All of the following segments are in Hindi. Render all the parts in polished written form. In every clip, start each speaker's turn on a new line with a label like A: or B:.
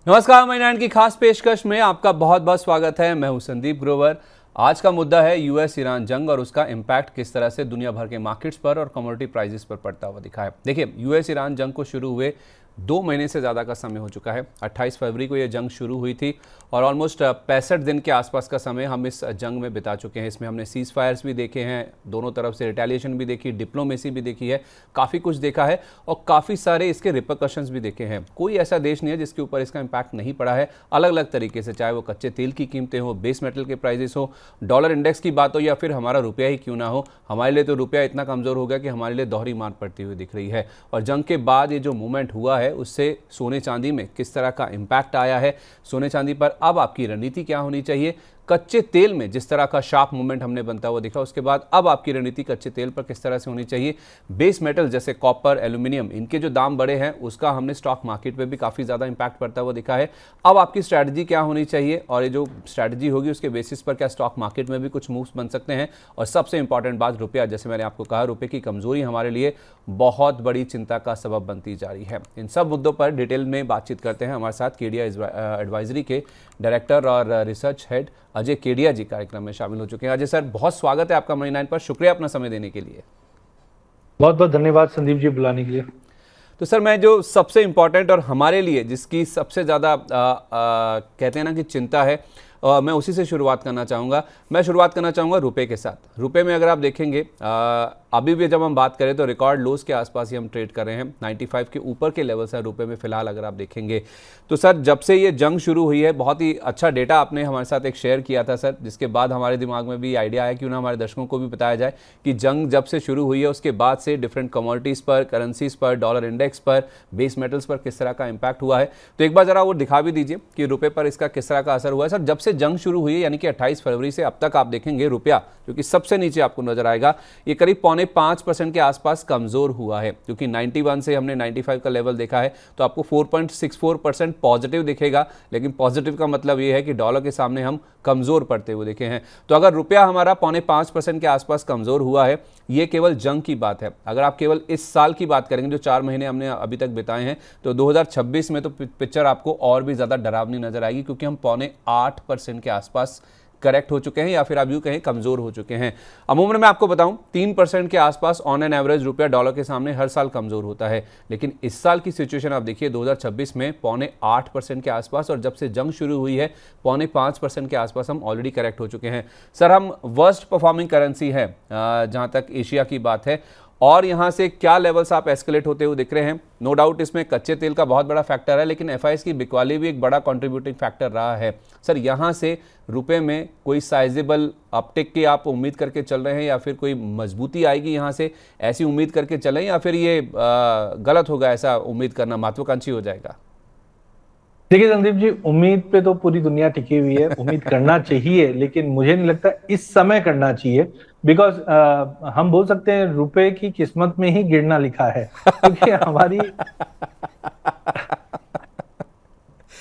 A: नमस्कार, मनी 9 की खास पेशकश में आपका बहुत बहुत स्वागत है। मैं हूं संदीप ग्रोवर। आज का मुद्दा है यूएस ईरान जंग और उसका इम्पैक्ट किस तरह से दुनिया भर के मार्केट्स पर और कमोडिटी प्राइसेस पर पड़ता हुआ दिखा है। देखिए, यूएस ईरान जंग को शुरू हुए 2 महीने से ज़्यादा का समय हो चुका है। 28 फरवरी को यह जंग शुरू हुई थी और ऑलमोस्ट 65 दिन के आसपास का समय हम इस जंग में बिता चुके हैं। इसमें हमने सीज फायर्स भी देखे हैं, दोनों तरफ से रिटेलिएशन भी देखी, डिप्लोमेसी भी देखी है, काफ़ी कुछ देखा है और काफ़ी सारे इसके रिपरकशंस भी देखे हैं। कोई ऐसा देश नहीं है जिसके ऊपर इसका इम्पैक्ट नहीं पड़ा है, अलग अलग तरीके से, चाहे वो कच्चे तेल की कीमतें हो, बेस मेटल के प्राइजेस हो, डॉलर इंडेक्स की बात हो या फिर हमारा रुपया ही क्यों ना हो। हमारे लिए तो रुपया इतना कमज़ोर हो गया कि हमारे लिए दोहरी मार पड़ती हुई दिख रही है। और जंग के बाद ये जो मूवमेंट हुआ है उससे सोने चांदी में किस तरह का इम्पैक्ट आया है, सोने चांदी पर अब आपकी रणनीति क्या होनी चाहिए, कच्चे तेल में जिस तरह का शार्प मूवमेंट हमने बनता हुआ देखा उसके बाद अब आपकी रणनीति कच्चे तेल पर किस तरह से होनी चाहिए, बेस मेटल जैसे कॉपर, एल्यूमिनियम, इनके जो दाम बढ़े हैं उसका हमने स्टॉक मार्केट पे भी काफ़ी ज़्यादा इंपैक्ट पड़ता हुआ दिखा है। अब आपकी स्ट्रैटेजी क्या होनी चाहिए और ये जो स्ट्रैटेजी होगी उसके बेसिस पर क्या स्टॉक मार्केट में भी कुछ मूव्स बन सकते हैं। और सबसे इंपॉर्टेंट बात, रुपया, जैसे मैंने आपको कहा, रुपये की कमजोरी हमारे लिए बहुत बड़ी चिंता का सबब बनती जा रही है। इन सब मुद्दों पर डिटेल में बातचीत करते हैं। हमारे साथ केडिया एडवाइजरी के डायरेक्टर और रिसर्च हेड अजय केडिया जी कार्यक्रम में शामिल हो चुके हैं। अजय सर, बहुत स्वागत है आपका मनी 9 पर। शुक्रिया अपना समय देने के लिए।
B: बहुत बहुत धन्यवाद संदीप जी बुलाने के लिए।
A: तो सर, मैं जो सबसे इंपॉर्टेंट और हमारे लिए जिसकी सबसे ज़्यादा कहते हैं ना कि चिंता है, मैं उसी से शुरुआत करना चाहूँगा। मैं शुरुआत करना चाहूँगा रुपए के साथ। रुपए में अगर आप देखेंगे अभी भी जब हम बात करें तो रिकॉर्ड लोज के आसपास ही हम ट्रेड कर रहे हैं। 95 के ऊपर के लेवल्स है रुपए में फिलहाल अगर आप देखेंगे तो। सर, जब से ये जंग शुरू हुई है, बहुत ही अच्छा डेटा आपने हमारे साथ एक शेयर किया था सर, जिसके बाद हमारे दिमाग में भी आइडिया आया क्यों ना हमारे दर्शकों को भी बताया जाए कि जंग जब से शुरू हुई है उसके बाद से डिफरेंट कमोडिटीज़ पर, करेंसीज पर, डॉलर इंडेक्स पर, बेस मेटल्स पर किस तरह का इंपैक्ट हुआ है। तो एक बार जरा वो दिखा भी दीजिए कि रुपये पर इसका किस तरह का असर हुआ है। सर, जब से जंग शुरू हुई है यानी कि 28 फरवरी से अब तक आप देखेंगे रुपया, जो कि सबसे नीचे आपको नजर आएगा, ये करीब 4.5% के आसपास कमजोर हुआ है। क्योंकि 91 से हमने 95 का लेवल देखा है तो आपको 4.64% पॉजिटिव दिखेगा, लेकिन पॉजिटिव का मतलब ये है कि डॉलर के सामने हम कमजोर पड़ते हुए देखे हैं। तो अगर रुपया हमारा 4.5% के आसपास कमजोर हुआ है, ये केवल जंग की बात है। अगर आप केवल इस साल की बात करेंगे, जो 4 महीने हमने अभी तक बिताए हैं, तो 2026 में तो पिक्चर आपको और भी ज्यादा डरावनी नजर आएगी, क्योंकि हम 4.8% के आसपास करेक्ट हो चुके हैं या फिर आप यूं कहें कमजोर हो चुके हैं। अमूमन मैं आपको बताऊं 3% के आसपास ऑन एन एवरेज रुपया डॉलर के सामने हर साल कमजोर होता है, लेकिन इस साल की सिचुएशन आप देखिए 2026 में 4.8% के आसपास, और जब से जंग शुरू हुई है 4.5% के आसपास हम ऑलरेडी करेक्ट हो चुके हैं। सर, हम वर्स्ट परफॉर्मिंग करेंसी है जहां तक एशिया की बात है, और यहाँ से क्या लेवल्स आप एस्केलेट होते हुए दिख रहे हैं। नो डाउट इसमें कच्चे तेल का बहुत बड़ा फैक्टर है, लेकिन एफआईएस की बिकवाली भी एक बड़ा कंट्रीब्यूटिंग फैक्टर रहा है। सर, यहाँ से रुपए में कोई साइजेबल अपटिक की आप उम्मीद करके चल रहे हैं या फिर कोई मजबूती आएगी यहाँ से, ऐसी उम्मीद करके चलें, या फिर ये गलत होगा ऐसा उम्मीद करना, महत्वाकांक्षी हो जाएगा?
B: देखिए संदीप जी, उम्मीद पे तो पूरी दुनिया टिकी हुई है। उम्मीद करना चाहिए, लेकिन मुझे नहीं लगता इस समय करना चाहिए। बिकॉज हम बोल सकते हैं रुपए की किस्मत में ही गिरना लिखा है, क्योंकि हमारी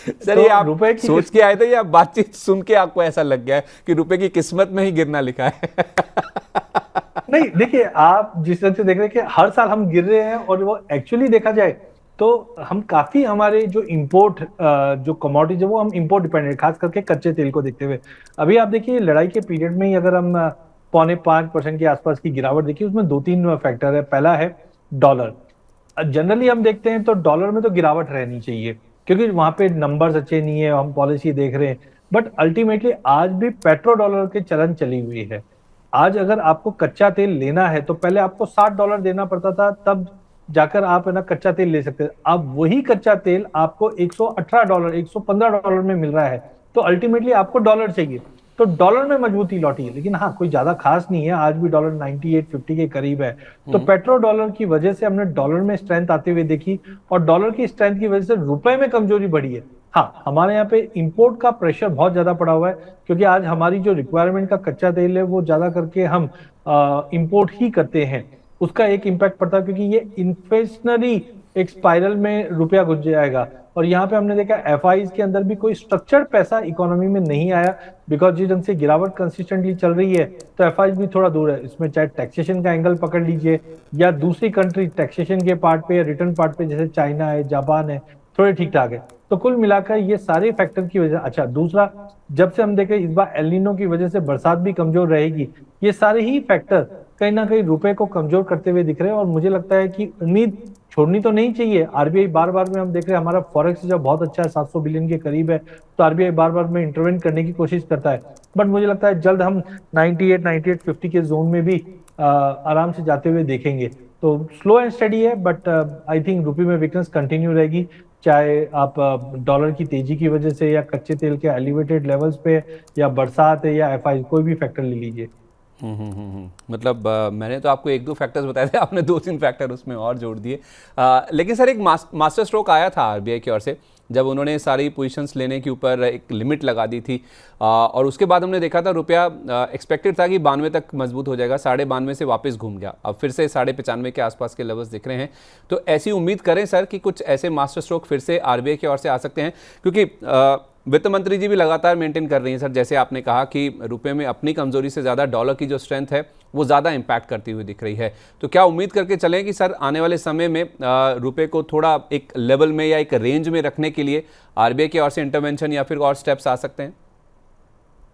A: सर,
B: तो
A: ये आप
B: रुपए की
A: सोच के आए थे या बातचीत सुन के आपको ऐसा लग गया है कि रुपए की किस्मत में ही गिरना लिखा है?
B: नहीं, देखिए, आप जिस तरह से देख रहे हैं कि हर साल हम गिर रहे हैं, और वो एक्चुअली देखा जाए तो हम काफी, हमारे जो इंपोर्ट, जो कमोडिटीज है वो हम इंपोर्ट डिपेंडेंट, खास करके कच्चे तेल को देखते हुए। अभी आप देखिए लड़ाई के पीरियड में ही अगर हम 4.5% के आसपास की गिरावट देखिए, उसमें 2-3 फैक्टर है। पहला है डॉलर। जनरली हम देखते हैं तो डॉलर में तो गिरावट रहनी चाहिए, क्योंकि वहां पे नंबर्स अच्छे नहीं है, हम पॉलिसी देख रहे हैं। बट अल्टीमेटली आज भी पेट्रो डॉलर के चलन चली हुई है। आज अगर आपको कच्चा तेल लेना है तो पहले आपको $60 देना पड़ता था, तब जाकर आप है ना कच्चा तेल ले सकते हैं। अब वही कच्चा तेल आपको $118, $115 में मिल रहा है। तो अल्टीमेटली आपको डॉलर चाहिए, तो डॉलर में मजबूती लौटी है। लेकिन हाँ, कोई ज्यादा खास नहीं है, आज भी डॉलर 98-50 के करीब है। तो पेट्रो डॉलर की वजह से हमने डॉलर में स्ट्रेंथ आते हुए देखी, और डॉलर की स्ट्रेंथ की वजह से रुपए में कमजोरी बढ़ी है। हाँ, हमारे यहाँ पे इंपोर्ट का प्रेशर बहुत ज्यादा पड़ा हुआ है, क्योंकि आज हमारी जो रिक्वायरमेंट का कच्चा तेल है वो ज्यादा करके हम इंपोर्ट ही करते हैं। उसका एक इम्पैक्ट पड़ता है, क्योंकि ये इन्फ्लेशनरी एक स्पाइरल में रुपया घुस जाएगा। और यहाँ पे हमने देखा एफआईज के अंदर भी कोई स्ट्रक्चर्ड पैसा इकोनॉमी में नहीं आया, बिकॉज जिस ढंग से गिरावट कंसिस्टेंटली चल रही है तो एफआईज भी थोड़ा दूर है इसमें। चाहे टैक्सेशन का एंगल पकड़ लीजिए, या दूसरी कंट्री टैक्सेशन के पार्ट पे या रिटर्न पार्ट पे, जैसे चाइना है, जापान है, थोड़े ठीक ठाक है। तो कुल मिलाकर ये सारे फैक्टर की वजह, अच्छा दूसरा, जब से हम देखें इस बार एल नीनो की वजह से बरसात भी कमजोर रहेगी, ये सारे ही फैक्टर कहीं ना कहीं रुपए को कमजोर करते हुए दिख रहे हैं। और मुझे लगता है कि उम्मीद छोड़नी तो नहीं चाहिए। आरबीआई बार बार में हम देख रहे हैं हमारा फॉरेक्स जब बहुत अच्छा है, 700 बिलियन के करीब है, तो आरबीआई बार बार में इंटरवेन करने की कोशिश करता है। बट मुझे लगता है जल्द हम 98 50 के जोन में भी आराम से जाते हुए देखेंगे। तो स्लो एंड स्टडी है, बट आई थिंक रुपये में वीकनेस कंटिन्यू रहेगी, चाहे आप डॉलर की तेजी की वजह से या कच्चे तेल के एलिवेटेड लेवल्स पे या बरसात है या एफआई, कोई भी फैक्टर ले लीजिए।
A: मतलब मैंने तो आपको एक दो फैक्टर्स बताए थे, आपने दो तीन फैक्टर उसमें और जोड़ दिए। लेकिन सर एक मास्टर स्ट्रोक आया था आरबीआई की ओर से जब उन्होंने सारी पोजीशंस लेने के ऊपर एक लिमिट लगा दी थी, और उसके बाद हमने देखा था रुपया एक्सपेक्टेड था कि 92 तक मजबूत हो जाएगा, 92.5 से वापस घूम गया, अब फिर से 95 के आसपास के लेवल्स दिख रहे हैं। तो ऐसी उम्मीद करें सर कि कुछ ऐसे मास्टर स्ट्रोक फिर से आरबीआई की ओर से आ सकते हैं, क्योंकि वित्त मंत्री जी भी लगातार मेंटेन कर रही हैं सर, जैसे आपने कहा कि रुपए में अपनी कमजोरी से ज़्यादा डॉलर की जो स्ट्रेंथ है वो ज़्यादा इम्पैक्ट करती हुई दिख रही है। तो क्या उम्मीद करके चलें कि सर आने वाले समय में रुपए को थोड़ा एक लेवल में या एक रेंज में रखने के लिए आरबीआई की ओर से इंटरवेंशन या फिर और स्टेप्स आ सकते हैं?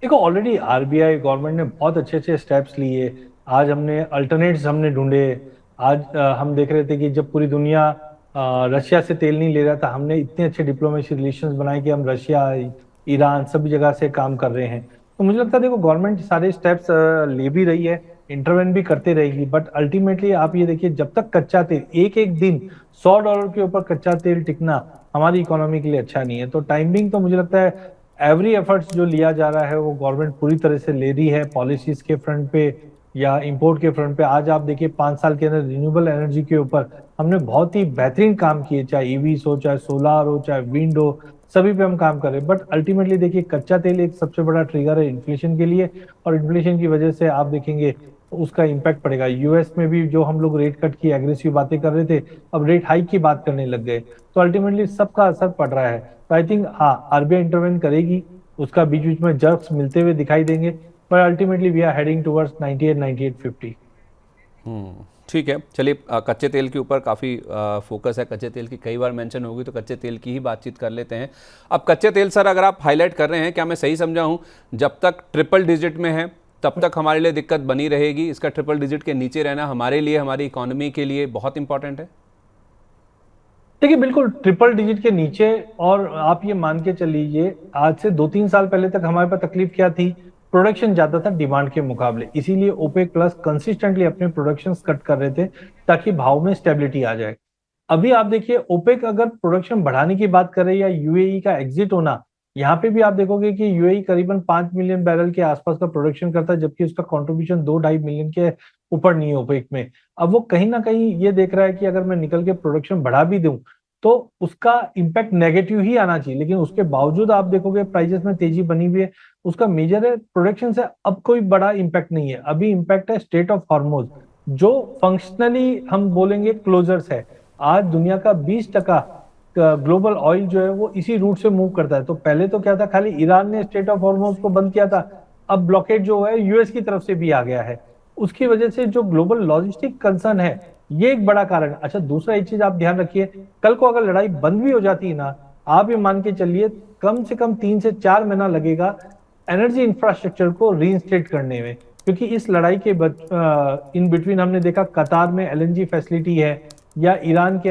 B: देखो ऑलरेडी आरबीआई गवर्नमेंट ने बहुत अच्छे अच्छे स्टेप्स लिए। आज हमने अल्टरनेट्स हमने ढूंढे। आज हम देख रहे थे कि जब पूरी दुनिया रशिया से तेल नहीं ले रहा था, हमने इतने अच्छे डिप्लोमेसी रिलेशंस बनाए कि हम रशिया, ईरान सभी जगह से काम कर रहे हैं। तो मुझे लगता है देखो गवर्नमेंट सारे स्टेप्स ले भी रही है, इंटरवेन भी करते रहेगी, बट अल्टीमेटली आप ये देखिए जब तक कच्चा तेल एक एक दिन $100 के ऊपर कच्चा तेल टिकना हमारी इकोनॉमी के लिए अच्छा नहीं है। तो टाइमिंग तो मुझे लगता है एवरी एफर्ट्स जो लिया जा रहा है वो गवर्नमेंट पूरी तरह से ले रही है, पॉलिसीज के फ्रंट पे या इंपोर्ट के फ्रंट पे। आज आप देखिए 5 साल के अंदर रिन्यूएबल एनर्जी के ऊपर हमने बहुत ही बेहतरीन काम किए, चाहे ईवीस हो, चाहे सोलार हो, चाहे विंड हो, सभी पे हम काम कर रहे हैं। बट अल्टीमेटली देखिए कच्चा तेल एक सबसे बड़ा ट्रिगर है इन्फ्लेशन के लिए, और इन्फ्लेशन की वजह से आप देखेंगे उसका इम्पैक्ट पड़ेगा। यूएस में भी जो हम लोग रेट कट की एग्रेसिव बातें कर रहे थे, अब रेट हाइक की बात करने लग गए, तो अल्टीमेटली सबका असर पड़ रहा है। तो आई थिंक हाँ आरबीआई इंटरवेन करेगी, उसका बीच बीच में जर्क्स मिलते हुए दिखाई देंगे, पर ultimately we are heading towards 98 98.50।
A: ठीक है, चलिए कच्चे तेल के ऊपर काफ़ी फोकस है, कच्चे तेल की कई बार मेंशन होगी तो कच्चे तेल की ही बातचीत कर लेते हैं। अब कच्चे तेल सर अगर आप हाईलाइट कर रहे हैं, क्या मैं सही समझा हूँ, जब तक ट्रिपल डिजिट में है तब तक हमारे लिए दिक्कत बनी रहेगी, इसका ट्रिपल डिजिट के नीचे रहना हमारे लिए, हमारी इकोनॉमी के लिए बहुत इंपॉर्टेंट है?
B: देखिए बिल्कुल ट्रिपल डिजिट के नीचे। और आप ये मान के चल लीजिए आज से 2-3 साल पहले तक हमारे पास तकलीफ क्या थी, प्रोडक्शन ज्यादा था डिमांड के मुकाबले, इसीलिए ओपेक प्लस कंसिस्टेंटली अपने प्रोडक्शन कट कर रहे थे ताकि भाव में स्टेबिलिटी आ जाए। अभी आप देखिए ओपेक अगर प्रोडक्शन बढ़ाने की बात करे या यूएई का एग्जिट होना, यहाँ पे भी आप देखोगे कि यूएई करीबन 5 मिलियन बैरल के आसपास का प्रोडक्शन करता है, जबकि उसका कंट्रीब्यूशन 2-2.5 मिलियन के ऊपर नहीं है ओपेक में। अब वो कहीं ना कहीं ये देख रहा है कि अगर मैं निकल के प्रोडक्शन बढ़ा भी दूं तो उसका इम्पैक्ट नेगेटिव ही आना चाहिए, लेकिन उसके बावजूद आप देखोगे प्राइजेस में तेजी बनी हुई है। उसका मेजर है प्रोडक्शन से अब कोई बड़ा इम्पैक्ट नहीं है, अभी इम्पैक्ट है स्टेट ऑफ हॉर्मोज, जो फंक्शनली हम बोलेंगे क्लोजर्स है। आज दुनिया का 20% ग्लोबल ऑयल जो है वो इसी रूट से मूव करता है। तो पहले तो क्या था, खाली ईरान ने स्टेट ऑफ हॉर्मोज को बंद किया था, अब ब्लॉकेट जो है यूएस की तरफ से भी आ गया है। उसकी वजह से जो ग्लोबल लॉजिस्टिक कंसर्न है ये एक बड़ा कारण। अच्छा दूसरा एक चीज आप ध्यान रखिए, कल को अगर लड़ाई बंद भी हो जाती है ना, आप ये मान के चलिए कम से कम 3 से 4 महीना लगेगा एनर्जी इंफ्रास्ट्रक्चर को रीइंस्टेट करने में, क्योंकि इस लड़ाई के इन बिटवीन हमने देखा कतार में एलएनजी फैसिलिटी है, या ईरान के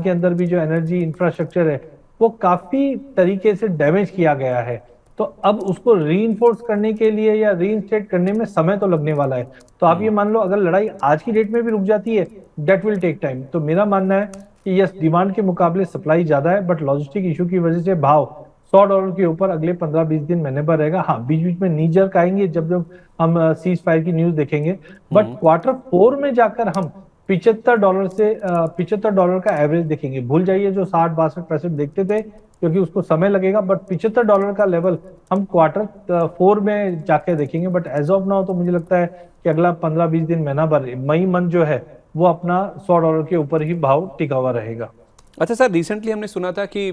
B: अंदर भी जो एनर्जी इंफ्रास्ट्रक्चर है वो काफी तरीके से डैमेज किया गया है। तो अब उसको रीइंफोर्स करने के लिए या रीइंस्टेट करने में समय तो लगने वाला है। तो आप ये मान लो अगर लड़ाई आज की डेट में भी रुक जाती है, डेट विल टेक टाइम। तो मेरा मानना है कि यस डिमांड के मुकाबले सप्लाई ज्यादा है, बट लॉजिस्टिक इशू की वजह से भाव $100 के ऊपर अगले 15-20 दिन महीने भर रहेगा। हाँ बीच बीच में नी जर्क आएंगे जब जब हम सीज फायर की न्यूज देखेंगे, बट Q4 में जाकर हम $75 का एवरेज देखेंगे। भूल जाइए जो 60 62 पैसे देखते थे, क्योंकि उसको समय लगेगा, बट $75 का लेवल हम Q4 में जाके देखेंगे। बट एज ऑफ नाउ तो मुझे लगता है कि अगला 15-20 दिन महीना भर मई मंथ जो है वो अपना $100 के ऊपर ही भाव टिका हुआ रहेगा।
A: अच्छा सर, रिसेंटली हमने सुना था कि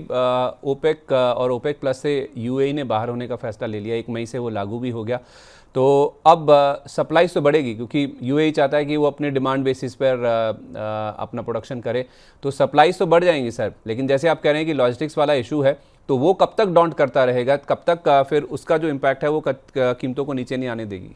A: ओपेक और ओपेक प्लस से यूएई ने बाहर होने का फैसला ले लिया, 1 मई से वो लागू भी हो गया। तो अब सप्लाई तो बढ़ेगी क्योंकि यूएई चाहता है कि वो अपने डिमांड बेसिस पर अपना प्रोडक्शन करे, तो सप्लाई तो बढ़ जाएंगी सर। लेकिन जैसे आप कह रहे हैं कि लॉजिस्टिक्स वाला इशू है, तो वो कब तक डॉन्ट करता रहेगा, कब तक फिर उसका जो इम्पैक्ट है वो कीमतों को नीचे नहीं आने देगी?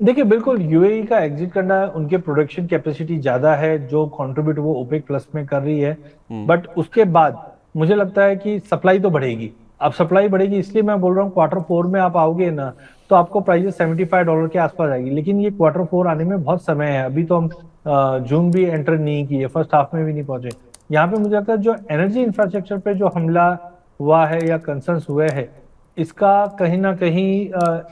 B: देखिए बिल्कुल यूएई का एग्जिट करना, उनके प्रोडक्शन कैपेसिटी ज्यादा है जो कंट्रीब्यूट वो ओपेक प्लस में कर रही है, बट उसके बाद मुझे लगता है कि सप्लाई तो बढ़ेगी। अब सप्लाई बढ़ेगी इसलिए मैं बोल रहा हूँ क्वार्टर फोर में आप आओगे ना तो आपको प्राइस $75 के आसपास आएगी, लेकिन ये क्वार्टर फोर आने में बहुत समय है। अभी तो हम जून भी एंटर नहीं किए, फर्स्ट हाफ में भी नहीं पहुंचे। यहाँ पे मुझे लगता है जो एनर्जी इंफ्रास्ट्रक्चर पे जो हमला हुआ है या कंसर्न्स हुए हैं, इसका कहीं ना कहीं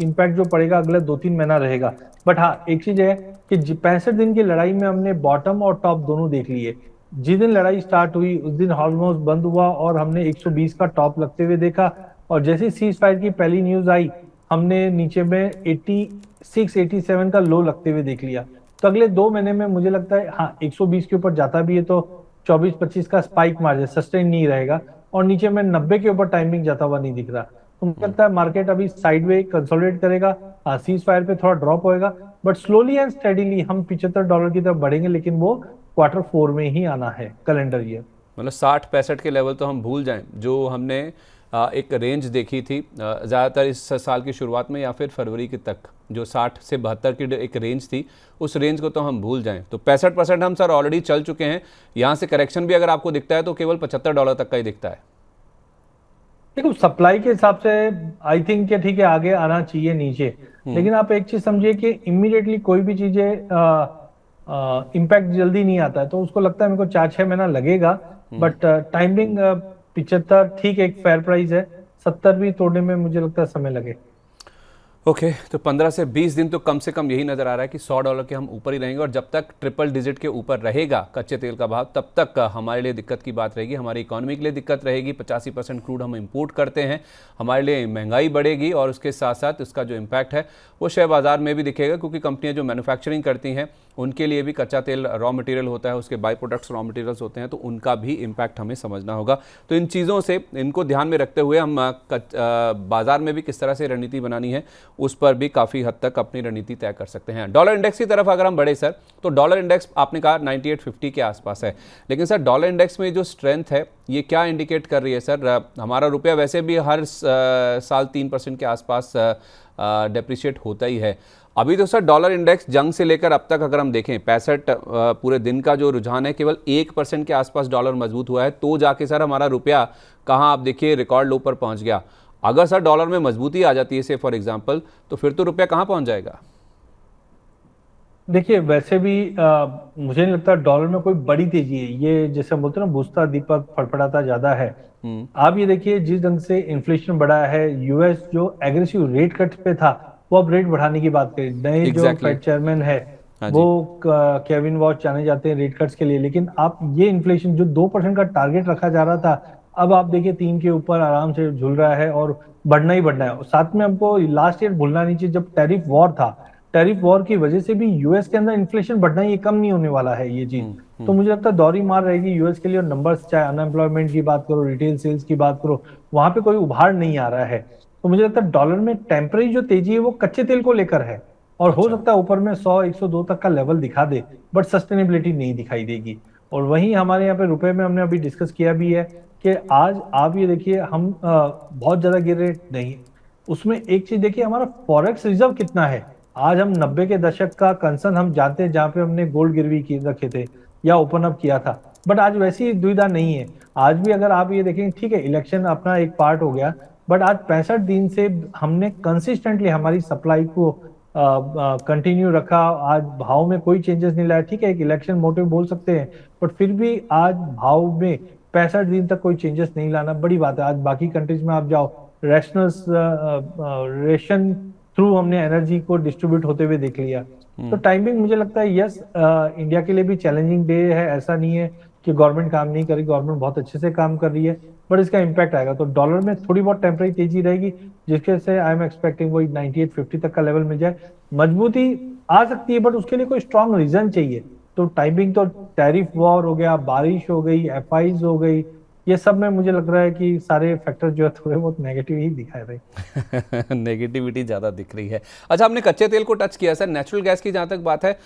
B: इम्पैक्ट जो पड़ेगा अगले 2-3 महीना रहेगा। बट हाँ, एक चीज है कि 65 दिन की लड़ाई में हमने बॉटम और टॉप दोनों देख लिए। जिस दिन लड़ाई स्टार्ट हुई उस दिन ऑलमोस्ट बंद हुआ और हमने 120 का टॉप लगते हुए देखा, और जैसे सीज फायर की पहली न्यूज आई हमने नीचे में 86-87 का लो लगते हुए देख लिया। तो अगले 2 महीने में मुझे लगता है हाँ 120 के ऊपर जाता भी है तो 24-25 का स्पाइक मार जाए, सस्टेन नहीं रहेगा, और नीचे में 90 के ऊपर टाइमिंग जाता हुआ नहीं दिख रहा। तो मुझे लगता है मार्केट अभी साइडवे कंसोलिडेट करेगा, सीज फायर पे थोड़ा ड्रॉप होएगा, बट स्लोली एंड स्टेडीली हम $75 की तरफ बढ़ेंगे, लेकिन वो क्वार्टर फोर में ही आना है कैलेंडर ईयर।
A: मतलब 60-65 के लेवल तो हम भूल जाएं जो हमने एक रेंज देखी थी ज़्यादातर इस साल की शुरुआत में या फिर फरवरी के तक, जो 60 से 72 की एक रेंज थी, उस रेंज को तो हम भूल जाएं। तो 65% हम सर ऑलरेडी चल चुके हैं। यहाँ से करेक्शन भी अगर आपको दिखता है तो केवल $75 तक का ही दिखता है।
B: देखो सप्लाई के हिसाब से आई थिंक कि ठीक है आगे आना चाहिए नीचे, लेकिन आप एक चीज समझिए कि इमीडिएटली कोई भी चीजें इम्पैक्ट जल्दी नहीं आता है, तो उसको लगता है मेरे को 4-6 महीना लगेगा। बट टाइमिंग 75 ठीक है, एक फेयर प्राइस है, 70 भी तोड़ने में मुझे लगता है समय लगे।
A: ओके तो 15 से 20 दिन तो कम से कम यही नज़र आ रहा है कि $100 के हम ऊपर ही रहेंगे, और जब तक ट्रिपल डिजिट के ऊपर रहेगा कच्चे तेल का भाव तब तक हमारे लिए दिक्कत की बात रहेगी, हमारी इकोनॉमी के लिए दिक्कत रहेगी। 85% क्रूड हम इंपोर्ट करते हैं, हमारे लिए महंगाई बढ़ेगी, और उसके साथ साथ इसका जो इम्पैक्ट है वो शेयर बाजार में भी दिखेगा, क्योंकि कंपनियां जो मैन्युफैक्चरिंग करती हैं उनके लिए भी कच्चा तेल रॉ मटेरियल होता है, उसके बाई प्रोडक्ट्स रॉ मटेरियल्स होते हैं, तो उनका भी इम्पैक्ट हमें समझना होगा। तो इन चीज़ों से इनको ध्यान में रखते हुए हम बाजार में भी किस तरह से रणनीति बनानी है उस पर भी काफ़ी हद तक अपनी रणनीति तय कर सकते हैं। डॉलर इंडेक्स की तरफ अगर हम बढ़े सर, तो डॉलर इंडेक्स आपने कहा 9850 के आसपास है, लेकिन सर डॉलर इंडेक्स में जो स्ट्रेंथ है ये क्या इंडिकेट कर रही है सर? हमारा रुपया वैसे भी हर साल 3% के आसपास डेप्रिशिएट होता ही है। अभी तो सर डॉलर इंडेक्स जंग से लेकर अब तक अगर हम देखें 65 पूरे दिन का जो रुझान है केवल 1% के आसपास डॉलर मजबूत हुआ है, तो जाके सर हमारा रुपया कहाँ आप देखिए रिकॉर्ड लो पर पहुंच गया। अगर सर डॉलर में मजबूती आ जाती है से फॉर एग्जांपल, तो फिर तो रुपया कहाँ पहुंच जाएगा?
B: देखिए वैसे भी मुझे नहीं लगता डॉलर में कोई बड़ी तेजी है, ये जैसे हम बोलते हैं ना बुझता दीपक फड़फड़ाता ज्यादा है। आप ये देखिए जिस ढंग से इन्फ्लेशन बढ़ा है, यूएस जो एग्रेसिव रेट कट पे था वो अब रेट बढ़ाने की बात करे। नए जो फेड चेयरमैन है वो केविन वॉश जाने जाते हैं रेट कट्स के लिए, लेकिन आप ये इन्फ्लेशन जो 2% का टारगेट रखा जा रहा था, अब आप देखिए 3 के ऊपर आराम से झूल रहा है और बढ़ना ही बढ़ना है। साथ में हमको लास्ट ईयर भूलना नहीं चाहिए जब टैरिफ वॉर था, टैरिफ वॉर की वजह से भी यूएस के अंदर इन्फ्लेशन बढ़ना, ये कम नहीं होने वाला है ये चीज। तो मुझे लगता है दौरी मार रहेगी यूएस के लिए, और नंबर्स चाहे अनएम्प्लॉयमेंट की बात करो, रिटेल सेल्स की बात करो, वहां पे कोई उभार नहीं आ रहा है। तो मुझे लगता है डॉलर में टेम्पररी जो तेजी है वो कच्चे तेल को लेकर है, और हो सकता है ऊपर में 100-102 तक का लेवल दिखा दे, बट सस्टेनेबिलिटी नहीं दिखाई देगी। और वहीं हमारे यहाँ पे रुपए में हमने अभी डिस्कस किया भी है कि आज आप ये देखिए हम बहुत ज्यादा गिर रहे नहीं, उसमें एक चीज देखिए हमारा फॉरेक्स रिजर्व कितना है। आज हम 90 के दशक का कंसर्न हम जानते हैं जहां पे हमने गोल्ड गिरवी की रखे थे या ओपन अप किया था, बट आज वैसी दुविधा नहीं है। आज भी अगर आप ये देखेंगे ठीक है इलेक्शन अपना एक पार्ट हो गया, बट आज 65 दिन से हमने कंसिस्टेंटली हमारी सप्लाई को कंटिन्यू रखा, आज भाव में कोई चेंजेस नहीं लाया। ठीक है एक इलेक्शन मोटिव बोल सकते हैं, बट फिर भी आज भाव में 65 दिन तक कोई चेंजेस नहीं लाना बड़ी बात है। आज बाकी कंट्रीज में आप जाओ, रेशन थ्रू हमने एनर्जी को डिस्ट्रीब्यूट होते हुए देख लिया। तो टाइमिंग मुझे लगता है यस इंडिया के लिए भी चैलेंजिंग डे है, ऐसा नहीं है कि गवर्नमेंट काम नहीं करी, गवर्नमेंट बहुत अच्छे से काम कर रही है, बट इसका इम्पैक्ट आएगा। तो डॉलर में थोड़ी बहुत टेम्पररी तेजी रहेगी, जिसके से आई एम एक्सपेक्टिंग वही 9850 तक का लेवल मिल जाए। मजबूती आ सकती है बट उसके लिए कोई स्ट्रॉन्ग रीजन चाहिए। तो टाइमिंग तो टैरिफ वॉर हो गया, बारिश हो गई, एफआईज हो गई, ये सब में मुझे लग रहा है कि सारे फैक्टर जो है थोड़े बहुत नेगेटिव ही दिखा रहे हैं।
A: नेगेटिविटी ज़्यादा दिख रही है। अच्छा, आपने कच्चे तेल को टच किया सर। नेचुरल गैस की जहाँ तक बात है,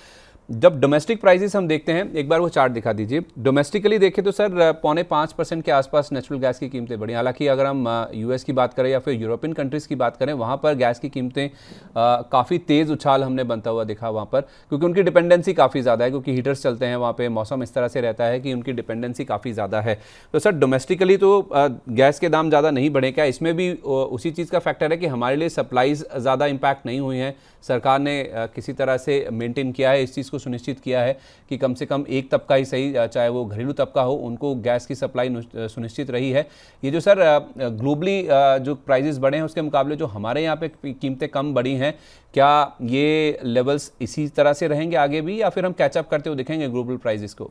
A: जब डोमेस्टिक प्राइसेस हम देखते हैं, एक बार वो चार्ट दिखा दीजिए। डोमेस्टिकली देखें तो सर 4.5% के आसपास नेचुरल गैस की कीमतें बढ़ी। हालांकि अगर हम यूएस की बात करें या फिर यूरोपियन कंट्रीज़ की बात करें, वहाँ पर गैस की कीमतें काफ़ी तेज़ उछाल हमने बनता हुआ दिखा वहाँ पर, क्योंकि उनकी डिपेंडेंसी काफ़ी ज़्यादा है, क्योंकि हीटर्स चलते हैं वहाँ पे, मौसम इस तरह से रहता है कि उनकी डिपेंडेंसी काफ़ी ज़्यादा है। तो सर डोमेस्टिकली तो गैस के दाम ज़्यादा नहीं बढ़े क्या? इसमें भी उसी चीज़ का फैक्टर है कि हमारे लिए सप्लाईज ज़्यादा इम्पैक्ट नहीं हुई हैं, सरकार ने किसी तरह से मेंटेन किया है, इस चीज़ को सुनिश्चित किया है कि कम से कम एक तबका ही सही, चाहे वो घरेलू तबका हो, उनको गैस की सप्लाई सुनिश्चित रही है। ये जो सर ग्लोबली जो प्राइजेस बढ़े हैं उसके मुकाबले जो हमारे यहाँ पे कीमतें कम बढ़ी हैं, क्या ये लेवल्स इसी तरह से रहेंगे आगे भी, या फिर हम कैचअप करते हुए दिखेंगे ग्लोबल प्राइजेस को?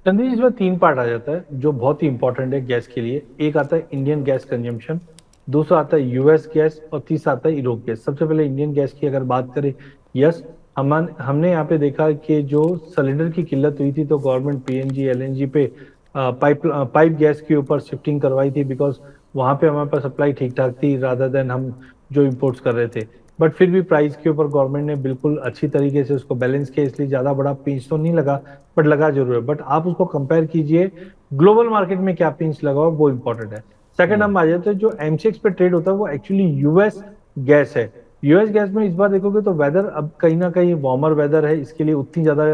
B: चंद्र जी, इसमें 3 पार्ट आ जाता है जो बहुत ही इंपॉर्टेंट है गैस के लिए। एक आता है इंडियन गैस कंजम्पशन, दूसरा आता है यूएस गैस, और तीसरा आता है यूरोप गैस। सबसे पहले इंडियन गैस की अगर बात करें, यस, हमने यहाँ पे देखा कि जो सिलेंडर की किल्लत हुई थी तो गवर्नमेंट पीएनजी एलएनजी पे पाइप गैस के ऊपर शिफ्टिंग करवाई थी, बिकॉज वहां पे हमारे पास सप्लाई ठीक ठाक थी रादर देन हम जो इम्पोर्ट्स कर रहे थे। बट फिर भी प्राइस के ऊपर गवर्नमेंट ने बिल्कुल अच्छी तरीके से उसको बैलेंस किया, इसलिए ज्यादा बड़ा पिंच तो नहीं लगा, बट लगा जरूर है। बट आप उसको कंपेयर कीजिए ग्लोबल मार्केट में क्या पिंच लगा हो, वो इंपॉर्टेंट है। सेकंड हम आ जाते हैं जो एमसीएक्स पे ट्रेड होता है, वो एक्चुअली यूएस गैस है। यूएस गैस में इस बार देखोगे तो वेदर अब कहीं ना कहीं वार्मर वेदर है, इसके लिए उतनी ज्यादा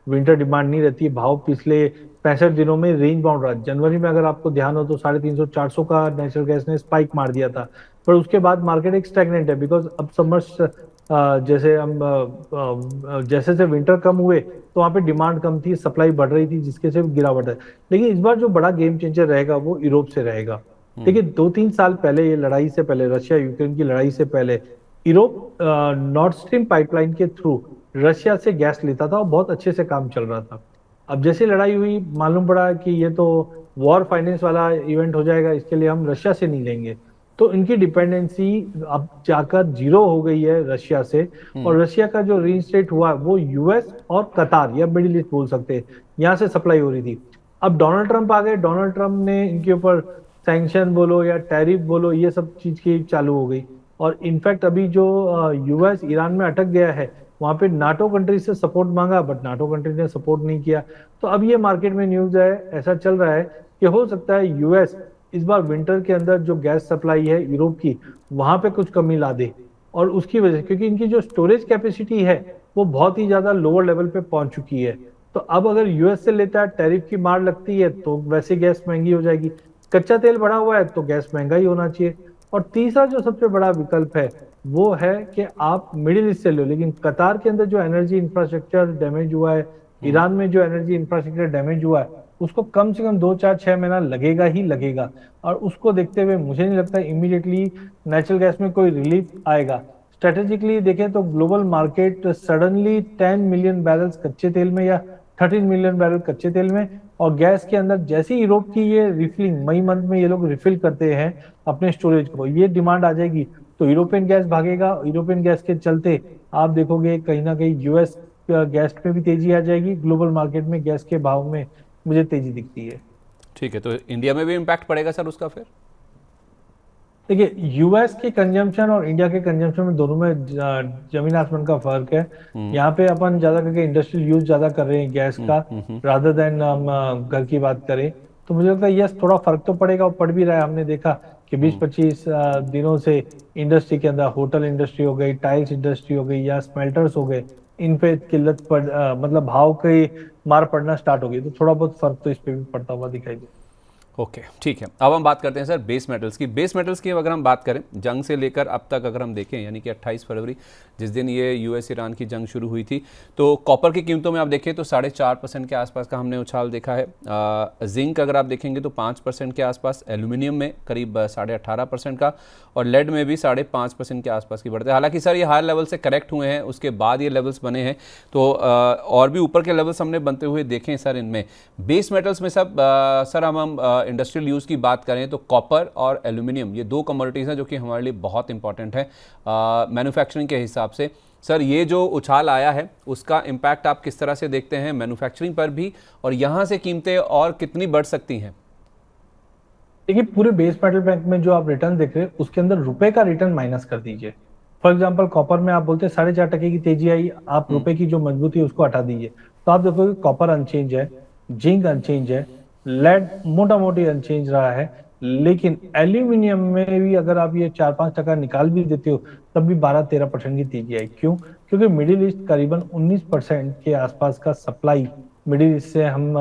B: विंटर डिमांड नहीं रहती है। भाव पिछले 65 दिनों में रेंज बाउंड रहा। जनवरी में अगर आपको ध्यान हो तो 350-400 का नेचुरल गैस ने स्पाइक मार दिया था, पर उसके बाद मार्केट एक स्टैग्नेंट है, बिकॉज अब समर्स जैसे हम जैसे जैसे विंटर कम हुए तो वहां पे डिमांड कम थी, सप्लाई बढ़ रही थी, जिसके से गिरावट है। लेकिन इस बार जो बड़ा गेम चेंजर रहेगा वो यूरोप से रहेगा। देखिए 2-3 साल पहले, ये लड़ाई से पहले, रशिया यूक्रेन की लड़ाई से पहले, यूरोप नॉर्थ स्ट्रीम पाइपलाइन के थ्रू रशिया से गैस लेता था और बहुत अच्छे से काम चल रहा था। अब जैसे लड़ाई हुई, मालूम पड़ा कि ये तो वॉर फाइनेंस वाला इवेंट हो जाएगा, इसके लिए हम रशिया से नहीं लेंगे। तो इनकी डिपेंडेंसी अब जाकर 0 हो गई है रशिया से। और रशिया का जो रीइंस्टेट हुआ वो यूएस और कतार या मिडिल ईस्ट बोल सकते हैं, यहाँ से सप्लाई हो रही थी। अब डोनाल्ड ट्रंप आ गए, डोनाल्ड ट्रंप ने इनके ऊपर सैंक्शन बोलो या टैरिफ बोलो, ये सब चीज की चालू हो गई। और इनफैक्ट अभी जो यूएस ईरान में अटक गया है, वहां पे नाटो कंट्री से सपोर्ट मांगा, बट नाटो कंट्री ने सपोर्ट नहीं किया। तो अब ये मार्केट में न्यूज है, ऐसा चल रहा है कि हो सकता है यूएस इस बार विंटर के अंदर जो गैस सप्लाई है यूरोप की, वहां पे कुछ कमी ला दे। और उसकी वजह से, क्योंकि इनकी जो स्टोरेज कैपेसिटी है वो बहुत ही ज्यादा लोअर लेवल पे पहुंच चुकी है। तो अब अगर यूएस से लेता है, टैरिफ की मार लगती है तो वैसे गैस महंगी हो जाएगी। कच्चा तेल बढ़ा हुआ है तो गैस महंगा ही होना चाहिए। और तीसरा जो सबसे बड़ा विकल्प है वो है कि आप मिडिल ईस्ट से लो, लेकिन कतार के अंदर जो एनर्जी इंफ्रास्ट्रक्चर डैमेज हुआ है, ईरान में जो एनर्जी इंफ्रास्ट्रक्चर डैमेज हुआ है, उसको कम से कम 2-4-6 महीना लगेगा ही लगेगा। और उसको देखते हुए मुझे नहीं लगता इमीडिएटली नेचुरल गैस में कोई रिलीफ आएगा। स्ट्रेटेजिकली देखें तो global market suddenly 10 million barrels कच्चे तेल में या 13 मिलियन बैरल कच्चे तेल में और गैस के अंदर, जैसे यूरोप की ये रिफिलिंग मई मंथ में ये लोग रिफिल करते हैं अपने स्टोरेज को, ये डिमांड आ जाएगी तो यूरोपियन गैस भागेगा। यूरोपियन गैस के चलते आप देखोगे कहीं ना कहीं यूएस गैस में भी तेजी आ जाएगी। ग्लोबल मार्केट में गैस के भाव में मुझे तेजी दिखती है।
A: ठीक है, तो इंडिया में भी इम्पैक्ट पड़ेगा सर उसका फिर?
B: देखिए यूएस के कंजम्पशन और इंडिया के कंजम्पशन में दोनों में जमीन आसमान का फर्क है। यहाँ पे अपन ज्यादा करके इंडस्ट्रियल यूज ज्यादा कर रहे हैं गैस का, रादर देन हम घर की बात करें। तो मुझे लगता है यस, थोड़ा फर्क तो पड़ेगा और पड़ भी रहा है। हमने देखा कि 20-25 दिनों से इंडस्ट्री के अंदर, होटल इंडस्ट्री हो गई, टाइल्स इंडस्ट्री हो गई या स्मेल्टर्स हो गए, इन पे किल्लत पड़ मतलब भाव की मार पड़ना स्टार्ट हो गई। तो थोड़ा बहुत फर्क तो इस पे भी पड़ता हुआ दिखाई दे।
A: ओके, ठीक है। अब हम बात करते हैं सर बेस मेटल्स की। बेस मेटल्स की अगर हम बात करें, जंग से लेकर अब तक अगर हम देखें, यानी कि 28 फरवरी जिस दिन ये यूएस ईरान की जंग शुरू हुई थी, तो कॉपर की कीमतों में आप देखें तो 4.5% के आसपास का हमने उछाल देखा है। जिंक अगर आप देखेंगे तो 5% के आसपास, एल्यूमिनियम में करीब 18.5% का, और लेड में भी 5.5% के आसपास की बढ़ते हैं। हालांकि सर ये हायर लेवल से करेक्ट हुए हैं, उसके बाद ये लेवल्स बने हैं, तो और भी ऊपर के लेवल्स हमने बनते हुए देखें सर इनमें। बेस मेटल्स में सब सर हम इंडस्ट्रियल यूज़ की बात करें तो कॉपर और एल्यूमिनियम, ये 2 कमोडिटीज़ हैं जो कि हमारे लिए बहुत इंपॉर्टेंट है मैन्युफैक्चरिंग के हिसाब से। सर ये जो उछाल आया है उसका इम्पैक्ट आप किस तरह से देखते हैं मैन्युफैक्चरिंग पर भी, और यहाँ से कीमतें और कितनी बढ़ सकती हैं?
B: देखिए पूरे बेस मेटल बैंक में जो आप रिटर्न देख रहे हैं उसके अंदर रुपए का रिटर्न माइनस कर दीजिए। फॉर एग्जांपल कॉपर में आप बोलते हैं 4.5% की तेजी आई, आप
A: हम्म।
B: रुपए की जो मजबूती है उसको हटा दीजिए, तो आप देखोगे कॉपर अनचेंज है, जिंक अनचेंज है, लेड मोटा मोटी अनचेंज रहा है। लेकिन एल्यूमिनियम में भी अगर आप ये 4-5% निकाल भी देते हो तब भी 12-13% की तेजी आई। क्यों? क्योंकि मिडिल ईस्ट करीबन 19% के आसपास का सप्लाई मिडिल ईस्ट से हम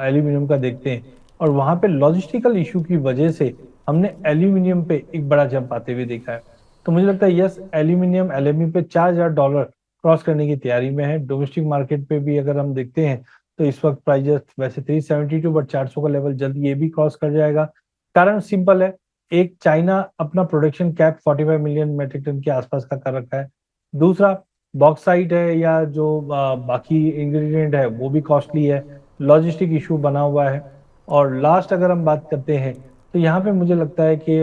B: एल्यूमिनियम का देखते हैं, और वहां पे लॉजिस्टिकल इशू की वजह से हमने एल्यूमिनियम पे एक बड़ा जंप आते हुए देखा है। तो मुझे लगता है यस, एल्यूमिनियम एलएमई पे $4,000 क्रॉस करने की तैयारी में है। डोमेस्टिक मार्केट पे भी अगर हम देखते हैं तो इस वक्त प्राइस वैसे 372, बट 400 का लेवल जल्द ये भी क्रॉस कर जाएगा। कारण सिंपल है, एक चाइना अपना production cap 45 million metric ton के आसपास का कर रखा है। दूसरा बॉक्साइट है या जो बाकी इंग्रेडिएंट है वो भी कॉस्टली है, लॉजिस्टिक इशू बना हुआ है। और लास्ट अगर हम बात करते हैं तो यहाँ पे मुझे लगता है कि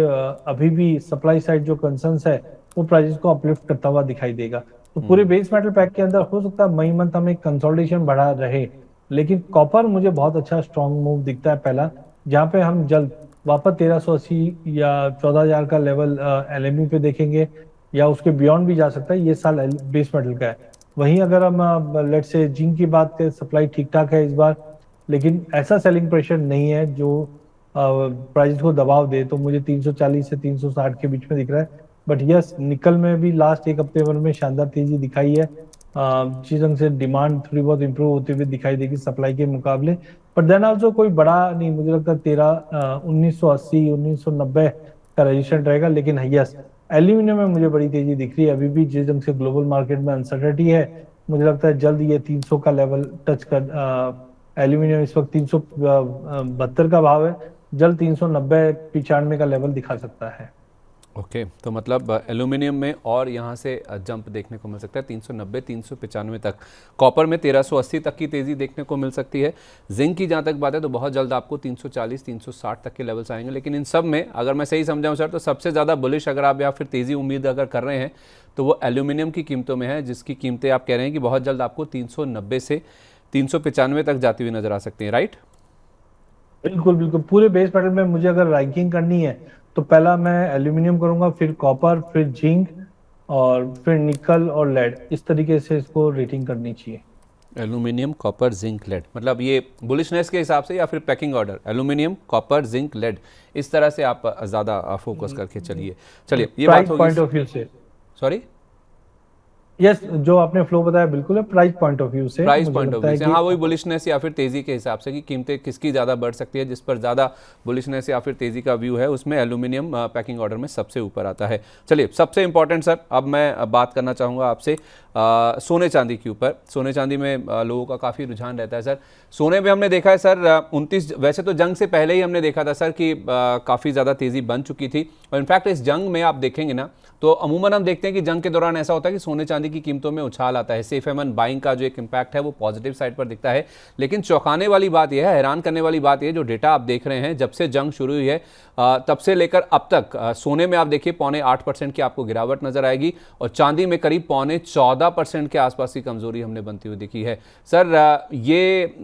B: अभी भी सप्लाई साइड जो कंसर्न्स है वो प्राइसेस को अपलिफ्ट करता हुआ दिखाई देगा। तो पूरे
A: हम्म।
B: बेस मेटल पैक के अंदर हो सकता है मई मंथ हमें कंसोलिडेशन बढ़ा रहे, लेकिन कॉपर मुझे बहुत अच्छा स्ट्रॉन्ग मूव दिखता है पहला, जहाँ पे हम जल्द वापस 1380 या 14,000 का लेवल एलएमयू पे देखेंगे, या उसके बियॉन्ड भी जा सकता है। ये साल बेस मेटल का है। वहीं अगर हम लेट से जिंक की बात करें, सप्लाई ठीक ठाक है इस बार, लेकिन ऐसा सेलिंग प्रेशर नहीं है जो प्राइस को दबाव दे। तो मुझे 340 से 360 के बीच में दिख रहा है। बट यस, निकल में भी लास्ट एक हफ्ते भर में शानदार तेजी दिखाई है। जिस ढंग से डिमांड थोड़ी बहुत इंप्रूव होते हुए दिखाई देगी सप्लाई के मुकाबले, बट देन ऑल्सो कोई बड़ा नहीं, मुझे लगता है 1980 1990 का रजिस्टर रहेगा। लेकिन यस, एल्यूमिनियम में मुझे बड़ी तेजी दिख रही है अभी भी, जिस ढंग से ग्लोबल मार्केट में अनसर्टेनिटी है। मुझे लगता है जल्द ये 300 का लेवल टच कर, एल्यूमिनियम इस वक्त 372 का भाव है, जल्द 390 95 का लेवल दिखा सकता है।
A: ओके, तो मतलब एल्यूमिनियम में और यहाँ से जंप देखने को मिल सकता है 390 395 तक। कॉपर में 1380 तक की तेज़ी देखने को मिल सकती है। जिंक की जहाँ तक बात है तो बहुत जल्द आपको 340 360 तक के लेवल्स आएंगे। लेकिन इन सब में अगर मैं सही समझाऊँ सर तो सबसे ज़्यादा बुलिश अगर आप या फिर तेज़ी उम्मीद अगर कर रहे हैं तो वो एल्यूमिनियम की कीमतों में है, जिसकी कीमतें आप कह रहे हैं कि बहुत जल्द आपको 390 से 395 तक जाती हुई नजर आ सकती हैं, राइट?
B: बिल्कुल बिल्कुल, पूरे बेस मेटल में मुझे अगर रैंकिंग करनी है तो पहला मैं एल्यूमिनियम करूंगा, फिर कॉपर, फिर जिंक, और फिर निकल और लेड। इस तरीके से इसको रेटिंग करनी चाहिए।
A: एल्यूमिनियम, कॉपर, जिंक, लेड, मतलब ये बुलिशनेस के हिसाब से या फिर packing order aluminium, copper, zinc, lead, इस तरह से आप ज़्यादा फोकस करके चलिए। चलिए ये बात
B: प्राइस
A: होगी।
B: पॉइंट ऑफ व्यू से,
A: सॉरी,
B: यस, जो आपने फ्लो बताया बिल्कुल है। प्राइस पॉइंट ऑफ व्यू से
A: प्राइस
B: मुझे
A: पॉइंट ऑफ
B: लगता
A: व्यू
B: है
A: से,
B: कि
A: हाँ वही बुलिशनेस या फिर तेज़ी के हिसाब से कि कीमतें किसकी ज़्यादा बढ़ सकती है, जिस पर ज़्यादा बुलिशनेस या फिर तेज़ी का व्यू है उसमें एल्यूमिनियम पैकिंग ऑर्डर में सबसे ऊपर आता है। चलिए सबसे इंपॉर्टेंट सर, अब मैं बात करना चाहूँगा आपसे सोने चांदी के ऊपर। सोने चांदी में लोगों का काफ़ी रुझान रहता है सर। सोने में हमने देखा है सर 29, वैसे तो जंग से पहले ही हमने देखा था सर कि काफ़ी ज़्यादा तेज़ी बन चुकी थी, और इनफैक्ट इस जंग में आप देखेंगे ना तो अमूमन हम देखते हैं कि जंग के दौरान ऐसा होता है कि सोने चांदी की कीमतों में उछाल आता है। सेफ हेवन बाइंग का जो एक इम्पैक्ट है वो पॉजिटिव साइड पर दिखता है। लेकिन चौंकाने वाली बात यह है, हैरान करने वाली बात यह, जो डेटा आप देख रहे हैं जब से जंग शुरू हुई है तब से लेकर अब तक सोने में आप देखिए 0.8% की आपको गिरावट नजर आएगी, और चांदी में करीब 14.5% के आसपास की कमजोरी हमने बनती हुई दिखी है। सर ये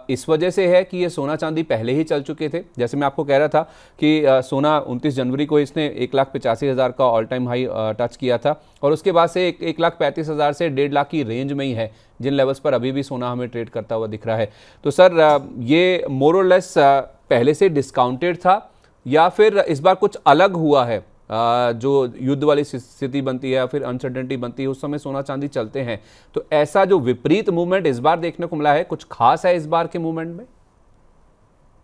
A: इस वजह से है कि ये सोना चांदी पहले ही चल चुके थे, जैसे मैं आपको कह रहा था कि सोना 29 जनवरी को इसने 1,85,000 का ऑल टाइम हाई टच किया था, और उसके बाद से 1,35,000 से 1.5 लाख की रेंज में ही है, जिन लेवल्स पर अभी भी सोना हमें ट्रेड करता हुआ दिख रहा है। तो सर ये मोर और लेस पहले से डिस्काउंटेड था या फिर इस बार कुछ अलग हुआ है? जो युद्ध वाली स्थिति बनती है या फिर अनसर्टेनिटी बनती है उस समय सोना चांदी चलते हैं, तो ऐसा जो विपरीत मूवमेंट इस बार देखने को मिला है, कुछ खास है इस बार के मूवमेंट में?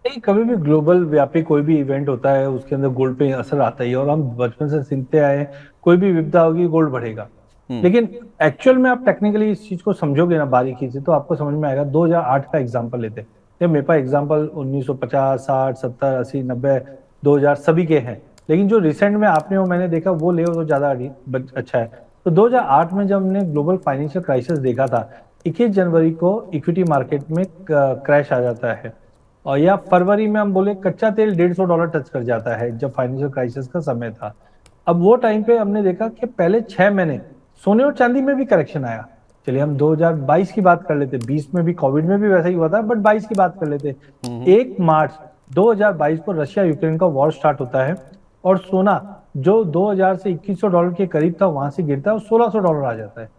B: नहीं, कभी भी ग्लोबल व्यापी कोई भी इवेंट होता है उसके अंदर गोल्ड पे असर आता ही है, और हम बचपन से सुनते आए हैं कोई भी विपदा होगी गोल्ड बढ़ेगा। लेकिन एक्चुअल में आप टेक्निकली इस चीज को समझोगे ना बारीकी से तो आपको समझ में आएगा। 2008 का एग्जांपल लेते हैं, ये मेरे पास एग्जांपल 1950 60 70 80 90 2000 सभी के हैं, लेकिन जो रिसेंट में आपने और मैंने देखा वो ले तो ज्यादा अच्छा है। तो 2008 में जब हमने ग्लोबल फाइनेंशियल क्राइसिस देखा था, 21 जनवरी को इक्विटी मार्केट में क्रैश आ जाता है, और या फरवरी में हम बोले कच्चा तेल $150 टच कर जाता है जब फाइनेंशियल क्राइसिस का समय था। अब वो टाइम पे हमने देखा कि पहले 6 महीने सोने और चांदी में भी करेक्शन आया। चलिए हम 2022 की बात कर लेते, 20 में भी कोविड में भी वैसा ही हुआ था, बट 22 की बात कर लेते। 1 मार्च 2022 को रशिया यूक्रेन का वॉर स्टार्ट होता है और सोना जो 2000 से $2100 के करीब था वहां से गिरता है और $1600 आ जाता है।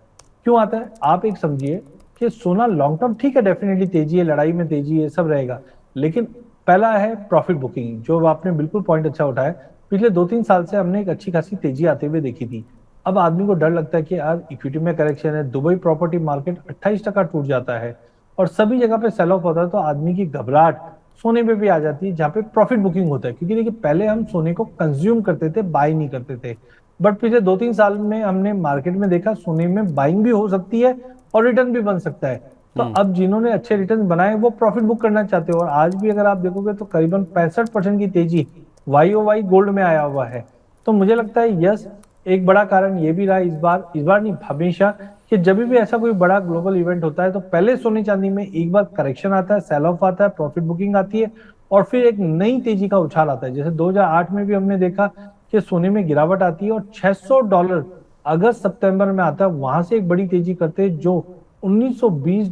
B: क्यों आता है? आप एक समझिए कि सोना लॉन्ग टर्म ठीक है, डेफिनेटली तेजी है, लड़ाई में तेजी है, सब रहेगा, लेकिन पहला है प्रॉफिट बुकिंग, जो आपने बिल्कुल पॉइंट अच्छा उठाया। पिछले 2-3 साल से हमने एक अच्छी खासी तेजी आते हुए देखी थी। अब आदमी को डर लगता है कि यार इक्विटी में करेक्शन है, दुबई प्रॉपर्टी मार्केट 28% टूट जाता है और सभी जगह पे सेल ऑफ होता है, तो आदमी की घबराहट सोने पे भी आ जाती है जहाँ पे प्रॉफिट बुकिंग होता है। क्योंकि देखिए पहले हम सोने को कंज्यूम करते थे, बाय नहीं करते थे, बट पिछले 2-3 साल में हमने मार्केट में देखा सोने में बाइंग भी हो सकती है और रिटर्न भी बन सकता है। तो अब जिन्होंने अच्छे रिटर्न बनाए वो प्रॉफिट बुक करना चाहते हो, और आज भी अगर आप देखोगे तो करीबन 65% की तेजी YOY गोल्ड में आया हुआ है। तो मुझे लगता है यस, एक बड़ा कारण ये भी रहा इस बार नहीं हमेशा, कि जब भी ऐसा कोई बड़ा ग्लोबल इवेंट होता है तो पहले सोने चांदी में एक बार करेक्शन आता है, सेल ऑफ आता है, प्रॉफिट बुकिंग आती है और फिर एक नई तेजी का उछाल आता है। जैसे 2008 में भी हमने देखा कि सोने में गिरावट आती है और $600 अगस्त सितंबर में आता है, वहां से एक बड़ी तेजी करते हैं जो $1920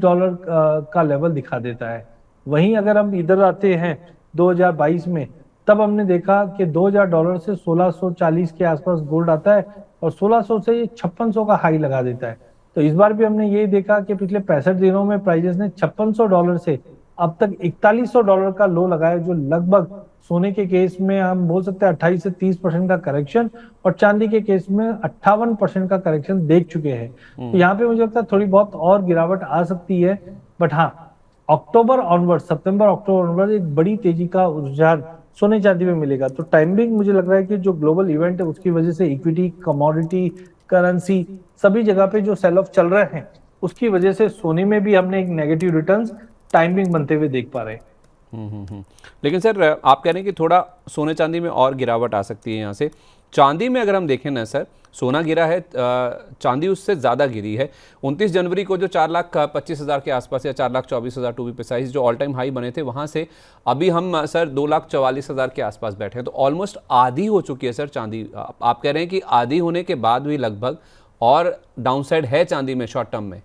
B: का लेवल दिखा देता है। वहीं अगर हम इधर आते हैं 2022 में, तब हमने देखा कि $2000 से 1640 के आसपास गोल्ड आता है और 1600 से ये 5600 का हाई लगा देता है। तो इस बार भी हमने ये देखा कि पिछले 65 दिनों में प्राइजेस ने $5600 से अब तक $4100 का लो लगाया, जो लगभग सोने के केस में हम बोल सकते हैं 28 से 30% का करेक्शन और चांदी के केस में 58% का करेक्शन देख चुके हैं। तो यहाँ पे मुझे लगता है थोड़ी बहुत और गिरावट आ सकती है, बट हाँ अक्टूबर ऑनवर्ड, सितंबर अक्टूबर ऑनवर्ड एक बड़ी तेजी का रुझान सोने चांदी में मिलेगा। तो टाइमिंग मुझे लग रहा है कि जो ग्लोबल इवेंट है उसकी वजह से इक्विटी, कमोडिटी, करेंसी सभी जगह पे जो सेल ऑफ चल रहे हैं उसकी वजह से सोने में भी हमने एक नेगेटिव रिटर्न्स टाइमिंग बनते हुए देख पा रहे हैं।
A: लेकिन सर आप कह रहे हैं कि थोड़ा सोने चांदी में और गिरावट आ सकती है यहाँ से। चांदी में अगर हम देखें ना सर, सोना गिरा है, चांदी उससे ज़्यादा गिरी है। 29 जनवरी को जो 4,25,000 के आसपास या 4,24,000 टू बी प्रिसाइज जो ऑल टाइम हाई बने थे, वहाँ से अभी हम सर 2,44,000 के आसपास बैठे हैं। तो ऑलमोस्ट आधी हो चुकी है सर चांदी। आप कह रहे हैं कि आधी होने के बाद भी लगभग और डाउनसाइड है चांदी में शॉर्ट टर्म में।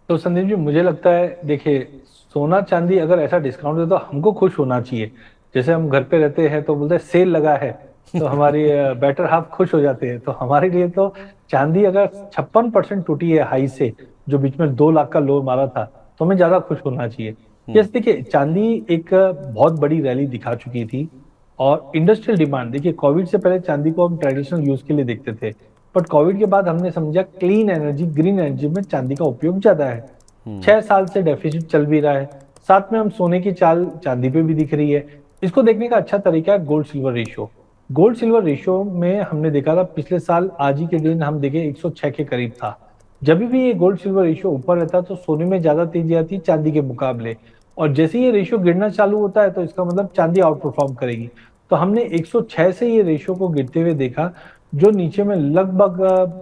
B: तो संदीप जी मुझे लगता है देखिए सोना चांदी अगर ऐसा डिस्काउंट दे तो हमको खुश होना चाहिए। जैसे हम घर पे रहते हैं तो बोलते हैं सेल लगा है, तो हमारी बेटर हाफ खुश हो जाते हैं। तो हमारे लिए तो चांदी अगर 56% टूटी है हाई से, जो बीच में 2 लाख का लो मारा था, तो हमें ज्यादा खुश होना चाहिए। यस देखिए चांदी एक बहुत बड़ी रैली दिखा चुकी थी और इंडस्ट्रियल डिमांड, देखिए कोविड से पहले चांदी को हम ट्रेडिशनल यूज के लिए देखते थे, बट कोविड के बाद हमने समझा क्लीन एनर्जी, ग्रीन एनर्जी में चांदी का उपयोग ज्यादा है। 6 साल से डेफिसिट चल भी रहा है, साथ में हम सोने की चाल चांदी पे भी दिख रही है। इसको देखने का अच्छा तरीका है gold silver ratio. Gold silver ratio में हमने देखा था पिछले साल आज ही के दिन हम देखे 106 के करीब था। जब भी ये गोल्ड सिल्वर रेशियो ऊपर रहता तो सोने में ज्यादा तेजी आती चांदी के मुकाबले, और जैसे ये रेशियो गिरना चालू होता है तो इसका मतलब चांदी आउट परफॉर्म करेगी। तो हमने 106 से ये रेशियो को गिरते हुए देखा, जो नीचे में लगभग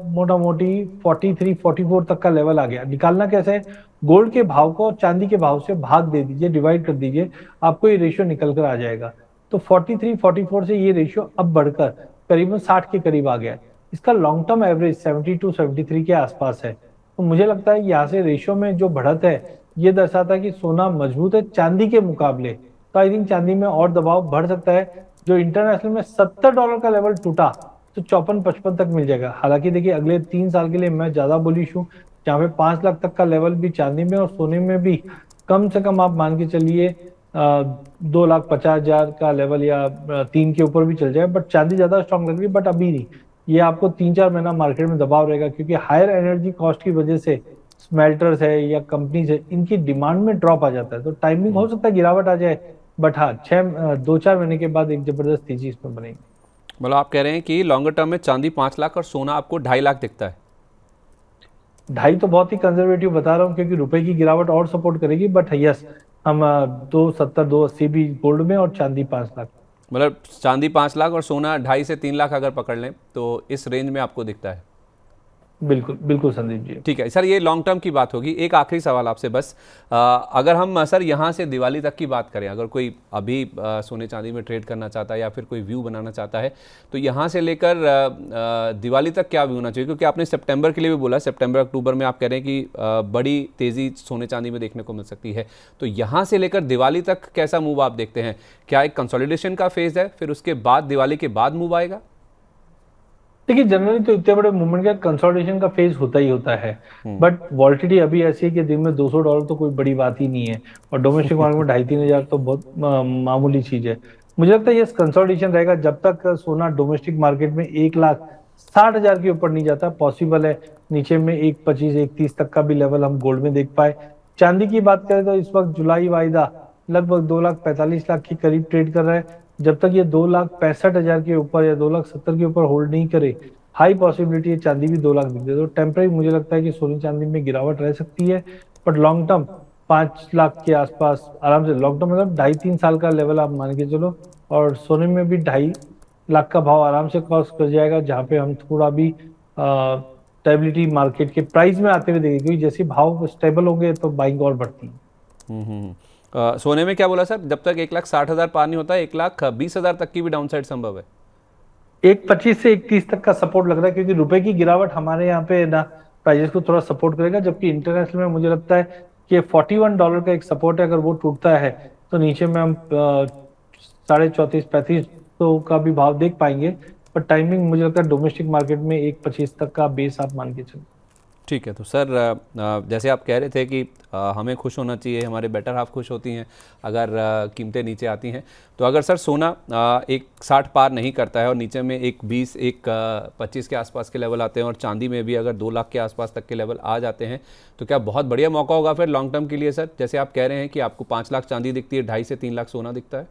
B: मोटा मोटी 43-44 तक का लेवल आ गया। निकालना कैसे है? गोल्ड के भाव को चांदी के भाव से भाग दे दीजिए, डिवाइड कर दीजिए, आपको ये रेशियो निकल कर आ जाएगा। तो 43-44 से ये रेशियो अब बढ़कर करीबन 60 के करीब आ गया। इसका लॉन्ग टर्म एवरेज 72-73 के आसपास है। तो मुझे लगता है यहाँ से रेशियो में जो बढ़त है ये दर्शाता है कि सोना मजबूत है चांदी के मुकाबले। तो आई थिंक चांदी में और दबाव बढ़ सकता है। जो इंटरनेशनल में $70 का लेवल टूटा तो 54-55 तक मिल जाएगा। हालांकि देखिए अगले 3 साल के लिए मैं ज्यादा बुलिश हूँ, जहाँ पे 5 लाख तक का लेवल भी चांदी में और सोने में भी कम से कम आप मान के चलिए 2,50,000 का लेवल या 3 के ऊपर भी चल जाए। बट चांदी ज्यादा स्ट्रांग लग रही है, बट अभी नहीं। ये आपको 3-4 महीना मार्केट में दबाव रहेगा, क्योंकि हायर एनर्जी कॉस्ट की वजह से स्मेल्टर्स है या कंपनीज है, इनकी डिमांड में ड्रॉप आ जाता है। तो टाइमिंग हो सकता है गिरावट आ जाए, बट हाँ 2-4 महीने के बाद एक जबरदस्त तेजी इसमें बनेगी।
A: मतलब आप कह रहे हैं कि लॉन्गर टर्म में चांदी 5 लाख और सोना आपको 2.5 लाख दिखता है।
B: 2.5 तो बहुत ही कंजर्वेटिव बता रहा हूँ, क्योंकि रुपए की गिरावट और सपोर्ट करेगी। बट यस हम 270-280 भी गोल्ड में और चांदी 5 लाख।
A: मतलब चांदी 5 लाख और सोना 2.5 से 3 लाख अगर पकड़ लें तो इस रेंज में आपको दिखता है।
B: बिल्कुल बिल्कुल संदीप जी।
A: ठीक है सर, ये लॉन्ग टर्म की बात होगी। एक आखिरी सवाल आपसे बस, अगर हम सर यहाँ से दिवाली तक की बात करें, अगर कोई अभी सोने चांदी में ट्रेड करना चाहता है या फिर कोई व्यू बनाना चाहता है, तो यहाँ से लेकर दिवाली तक क्या व्यू होना चाहिए? क्योंकि आपने सितंबर के लिए भी बोला, सितंबर अक्टूबर में आप कह रहे हैं कि बड़ी तेज़ी सोने चांदी में देखने को मिल सकती है, तो यहाँ से लेकर दिवाली तक कैसा मूव आप देखते हैं? क्या एक कंसोलिडेशन का फेज़ है, फिर उसके बाद दिवाली के बाद मूव आएगा?
B: देखिए जनरली तो इतने बड़े मूवमेंट का कंसोलिडेशन का फेज होता ही होता है, बट वॉलिटिलिटी अभी ऐसी है कि दिन में $200 तो कोई बड़ी बात ही नहीं है, और डोमेस्टिक मार्केट में 2,500-3,000 तो बहुत मामूली चीज है। मुझे लगता है ये कंसोलिडेशन रहेगा जब तक सोना डोमेस्टिक मार्केट में 1,60,000 के ऊपर नहीं जाता। पॉसिबल है नीचे में 1,25, 1,30 तक का भी लेवल हम गोल्ड में देख पाए। चांदी की बात करें तो इस वक्त जुलाई वायदा लगभग 2,45,00,000 के करीब ट्रेड कर रहा है। जब तक ये 2,65,000 के ऊपर या 2,70,000 के ऊपर होल्ड नहीं करे, हाई पॉसिबिलिटी है चांदी भी 2 लाख दिख जाए। तो टेम्पररी मुझे लगता है कि सोने चांदी में गिरावट रह सकती है, बट लॉन्ग टर्म 5 लाख के आसपास आराम से, लॉन्ग टर्म मतलब 2.5-3 साल का लेवल आप मान के चलो, और सोने में भी 2.5 लाख का भाव आराम से क्रॉस कर जाएगा, जहां पे हम थोड़ा भी स्टेबिलिटी मार्केट के प्राइस में आते हुए देखेंगे, क्योंकि जैसे भाव स्टेबल होंगे तो बाइंग और बढ़ती है।
A: सोने में क्या बोला सर? जब तक 1,60,000 पार नहीं होता, 1,20,000 तक की भी डाउन साइड संभव है?
B: 1,25 से 1,30 तक का सपोर्ट लग रहा है, क्योंकि रुपए की गिरावट हमारे यहाँ पे ना प्राइजेस को थोड़ा सपोर्ट करेगा, जबकि इंटरनेशनल में मुझे लगता है कि $41 का एक सपोर्ट है, अगर वो टूटता है तो नीचे में हम 34,500-3500 का भी भाव देख पाएंगे। पर टाइमिंग मुझे लगता है डोमेस्टिक मार्केट में 1,25 तक का बेस आप मान के चलो।
A: ठीक है, तो सर जैसे आप कह रहे थे कि हमें खुश होना चाहिए, हमारे बेटर हाफ खुश होती हैं अगर कीमतें नीचे आती हैं, तो अगर सर सोना 1,60 पार नहीं करता है और नीचे में 1,20, 1,25 के आसपास के लेवल आते हैं, और चांदी में भी अगर 2 लाख के आसपास तक के लेवल आ जाते हैं, तो क्या बहुत बढ़िया मौका होगा फिर लॉन्ग टर्म के लिए सर? जैसे आप कह रहे हैं कि आपको 5 लाख चांदी दिखती है, 2.5 से 3 लाख सोना दिखता है।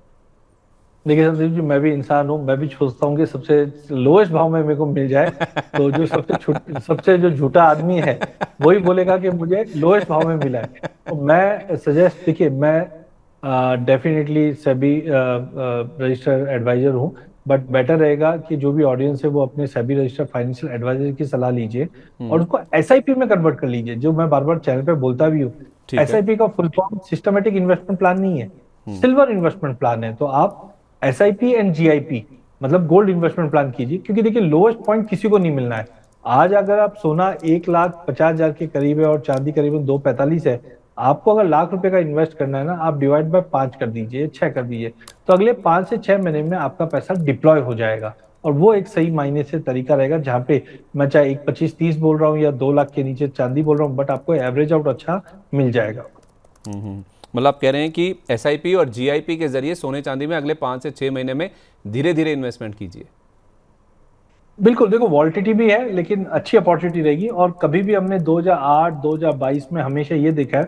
B: देखिए संदीप जी, मैं भी इंसान हूँ, मैं भी सोचता हूँ कि सबसे लोएस्ट भाव में मेरे को मिल जाए। तो जो सबसे जो झूठा आदमी है वही बोलेगा कि मुझे लोएस्ट भाव में मिला है। तो मैं सजेस्ट, देखिए मैं डेफिनेटली सेबी रजिस्टर्ड एडवाइजर हूँ, बट बेटर रहेगा कि जो भी ऑडियंस है वो अपने सेबी रजिस्टर्ड फाइनेंशियल एडवाइजर की सलाह लीजिए और उसको एसआईपी में कन्वर्ट कर लीजिए। जो मैं बार बार चैनल पे बोलता भी हूँ, एसआईपी का full form systematic investment plan नहीं है, सिल्वर इन्वेस्टमेंट प्लान है। तो आप एसआईपी एंड जीआईपी मतलब गोल्ड इन्वेस्टमेंट प्लान कीजिए, क्योंकि देखिए लोएस्ट पॉइंट किसी को नहीं मिलना है। आज अगर आप सोना 1,50,000 के करीब है और चांदी करीबन 2,45 है, आपको अगर ₹1,00,000 का इन्वेस्ट करना है ना, आप डिवाइड बाय 5 कर दीजिए, 6 कर दीजिए, तो अगले 5 से 6 महीने में आपका पैसा डिप्लॉय हो जाएगा। और वो एक सही मायने से तरीका रहेगा, जहां पे मैं चाहे 1,25,30 बोल रहा हूँ या 2 लाख के नीचे चांदी बोल रहा हूँ, बट आपको एवरेज आउट अच्छा मिल जाएगा।
A: मतलब आप कह रहे हैं कि एसआईपी और जीआईपी के जरिए सोने चांदी में अगले 5 से 6 महीने में धीरे धीरे इन्वेस्टमेंट कीजिए।
B: बिल्कुल, देखो वॉलिटिलिटी भी है लेकिन अच्छी अपॉर्चुनिटी रहेगी। और कभी भी हमने 2008 2022 में हमेशा ये देखा है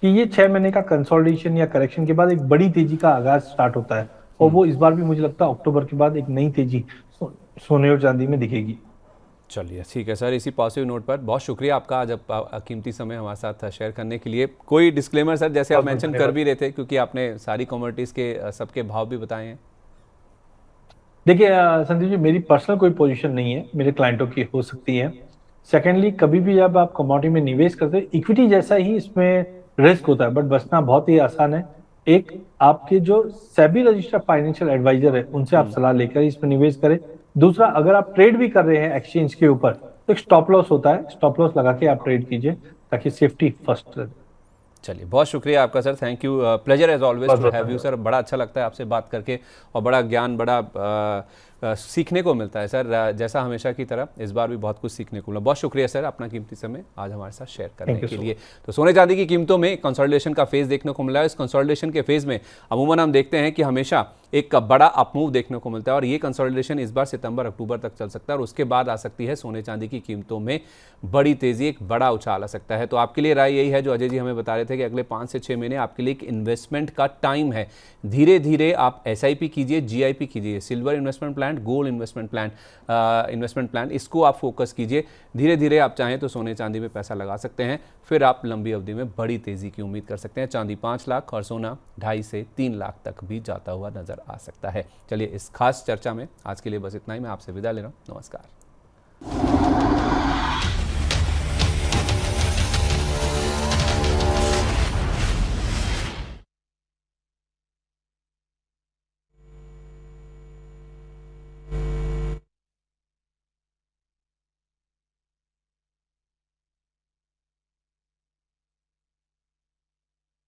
B: कि ये 6 महीने का कंसोलिडेशन या करेक्शन के बाद एक बड़ी तेजी का आगाज स्टार्ट होता है, और वो इस बार भी मुझे लगता है अक्टूबर के बाद एक नई तेजी सोने और चांदी में दिखेगी।
A: चलिए ठीक है सर, इसी पॉजिटिव नोट पर बहुत शुक्रिया आपका आज कीमती समय हमारे साथ शेयर करने के लिए। कोई डिस्क्लेमर सर, जैसे आप मेंशन कर भी रहे थे, क्योंकि आपने सारी कमोडिटीज़ के सबके भाव भी बताए हैं।
B: देखिए संदीप जी, मेरी पर्सनल कोई पोजीशन नहीं है, मेरे क्लाइंटों की हो सकती है। सेकेंडली, कभी भी जब आप कमोडिटी में निवेश करते हैं, इक्विटी जैसा ही इसमें रिस्क होता है, बट बचना बहुत ही आसान है। एक आपके जो सेबी रजिस्टर्ड फाइनेंशियल एडवाइजर है उनसे आप सलाह लेकर इसमें निवेश करें। दूसरा, अगर आप ट्रेड भी कर रहे हैं एक्सचेंज के ऊपर, तो एक स्टॉप लॉस होता है, स्टॉप लॉस लगा के आप ट्रेड कीजिए ताकि सेफ्टी फर्स्ट रहे।
A: चलिए, बहुत शुक्रिया आपका sir, thank you, pleasure as always to have you sir. बड़ा अच्छा लगता है आपसे बात करके, और बड़ा ज्ञान, बड़ा सीखने को मिलता है सर, जैसा हमेशा की तरह इस बार भी बहुत कुछ सीखने को मिला। बहुत शुक्रिया सर अपना कीमती समय आज हमारे साथ शेयर करने के लिए। तो सोने चांदी की कीमतों में कंसोलिडेशन का फेज देखने को मिला है। इस कंसोलिडेशन के फेज में अमूमन हम देखते हैं कि हमेशा एक बड़ा अपमूव देखने को मिलता है, और ये कंसोलिडेशन इस बार सितंबर अक्टूबर तक चल सकता है, और उसके बाद आ सकती है सोने चांदी की कीमतों में बड़ी तेजी, एक बड़ा उछाल आ सकता है। तो आपके लिए राय यही है जो अजय जी हमें बता रहे थे कि अगले 5 से 6 महीने आपके लिए एक इन्वेस्टमेंट का टाइम है। धीरे धीरे आप एसआईपी कीजिए, जीआईपी कीजिए, silver investment plan, gold investment plan, इसको आप फोकस कीजिए। धीरे धीरे आप चाहें तो सोने चांदी में पैसा लगा सकते हैं, फिर आप लंबी अवधि में बड़ी तेजी की उम्मीद कर सकते हैं। चांदी 5 लाख और सोना 2.5 से 3 लाख तक भी जाता हुआ नजर आ सकता है। चलिए, इस खास चर्चा में आज के लिए बस इतना ही। मैं आपसे विदा ले रहा हूँ। नमस्कार।